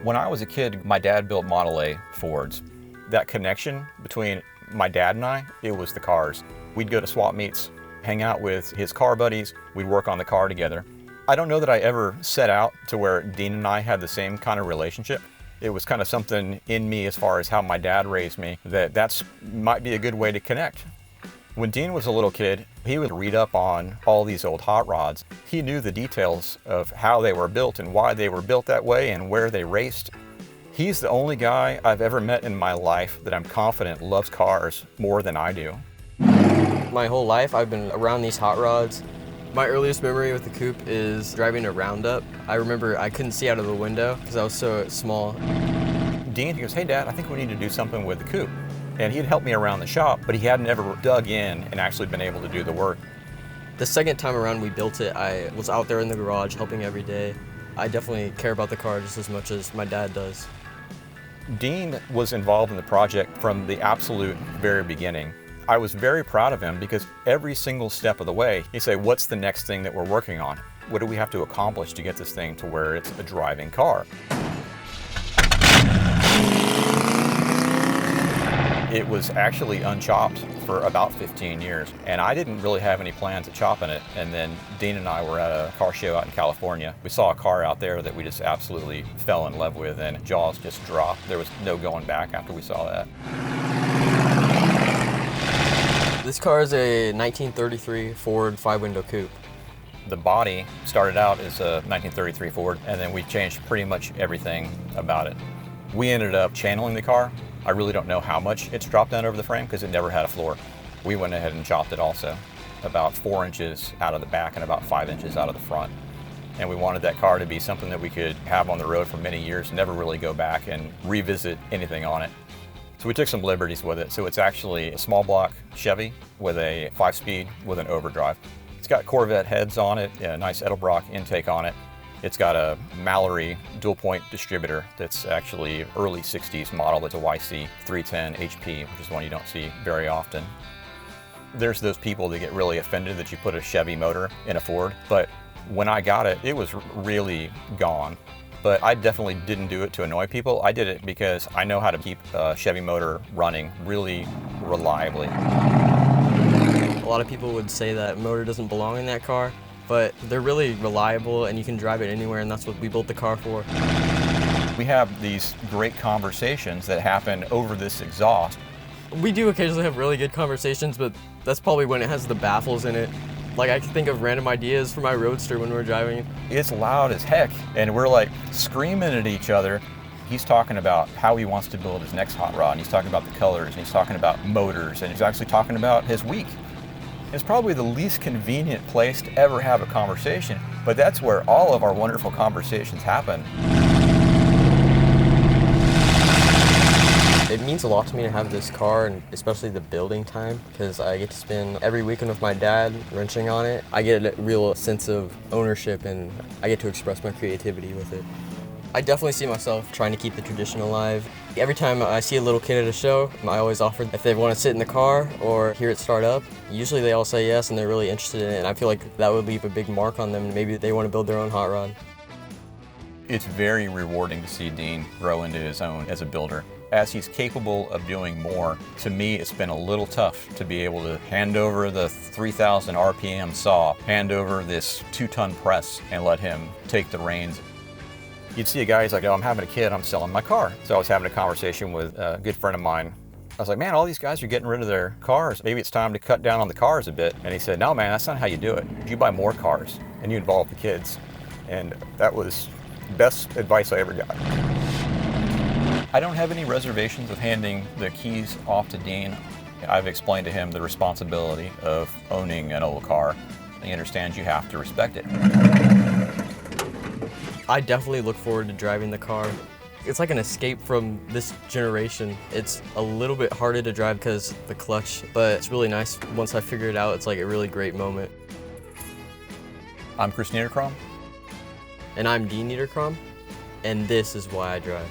When I was a kid, my dad built Model A Fords. That connection between my dad and I, it was the cars. We'd go to swap meets, hang out with his car buddies, we'd work on the car together. I don't know that I ever set out to where Dean and I had the same kind of relationship. It was kind of something in me as far as how my dad raised me, that might be a good way to connect. When Dean was a little kid, he would read up on all these old hot rods. He knew the details of how they were built and why they were built that way and where they raced. He's the only guy I've ever met in my life that I'm confident loves cars more than I do. My whole life I've been around these hot rods. My earliest memory with the Coupe is driving a Roundup. I remember I couldn't see out of the window because I was so small. Dean, he goes, "Hey Dad, I think we need to do something with the Coupe." And he'd helped me around the shop, but he hadn't ever dug in and actually been able to do the work. The second time around we built it, I was out there in the garage helping every day. I definitely care about the car just as much as my dad does. Dean was involved in the project from the absolute very beginning. I was very proud of him because every single step of the way, he'd say, "What's the next thing that we're working on? What do we have to accomplish to get this thing to where it's a driving car?" It was actually unchopped for about 15 years, and I didn't really have any plans of chopping it. And then Dean and I were at a car show out in California. We saw a car out there that we just absolutely fell in love with, and jaws just dropped. There was no going back after we saw that. This car is a 1933 Ford 5-window coupe. The body started out as a 1933 Ford, and then we changed pretty much everything about it. We ended up channeling the car. I really don't know how much it's dropped down over the frame because it never had a floor. We went ahead and chopped it also, about 4 inches out of the back and about 5 inches out of the front. And we wanted that car to be something that we could have on the road for many years, never really go back and revisit anything on it. So we took some liberties with it. So it's actually a small block Chevy with a 5-speed with an overdrive. It's got Corvette heads on it, a nice Edelbrock intake on it. It's got a Mallory dual-point distributor that's actually early 60s model. It's a YC 310 HP, which is one you don't see very often. There's those people that get really offended that you put a Chevy motor in a Ford, but when I got it, it was really gone. But I definitely didn't do it to annoy people. I did it because I know how to keep a Chevy motor running really reliably. A lot of people would say that motor doesn't belong in that car, but they're really reliable and you can drive it anywhere, and that's what we built the car for. We have these great conversations that happen over this exhaust. We do occasionally have really good conversations, but that's probably when it has the baffles in it. Like, I can think of random ideas for my Roadster when we're driving. It's loud as heck, and we're like screaming at each other. He's talking about how he wants to build his next hot rod, and he's talking about the colors, and he's talking about motors, and he's actually talking about his week. It's probably the least convenient place to ever have a conversation, but that's where all of our wonderful conversations happen. It means a lot to me to have this car, and especially the building time, because I get to spend every weekend with my dad wrenching on it. I get a real sense of ownership, and I get to express my creativity with it. I definitely see myself trying to keep the tradition alive. Every time I see a little kid at a show, I always offer if they want to sit in the car or hear it start up. Usually they all say yes and they're really interested in it, and I feel like that would leave a big mark on them, and maybe they want to build their own hot rod. It's very rewarding to see Dean grow into his own as a builder. As he's capable of doing more, to me it's been a little tough to be able to hand over the 3,000 RPM saw, hand over this 2-ton press, and let him take the reins. You'd see a guy, he's like, "Oh, I'm having a kid, I'm selling my car." So I was having a conversation with a good friend of mine. I was like, "Man, all these guys are getting rid of their cars. Maybe it's time to cut down on the cars a bit." And he said, "No, man, that's not how you do it. You buy more cars and you involve the kids." And that was the best advice I ever got. I don't have any reservations of handing the keys off to Dean. I've explained to him the responsibility of owning an old car. He understands you have to respect it. I definitely look forward to driving the car. It's like an escape from this generation. It's a little bit harder to drive because of the clutch, but it's really nice. Once I figure it out, it's like a really great moment. I'm Chris Niederkrom. And I'm Dean Niederkrom, and this is why I drive.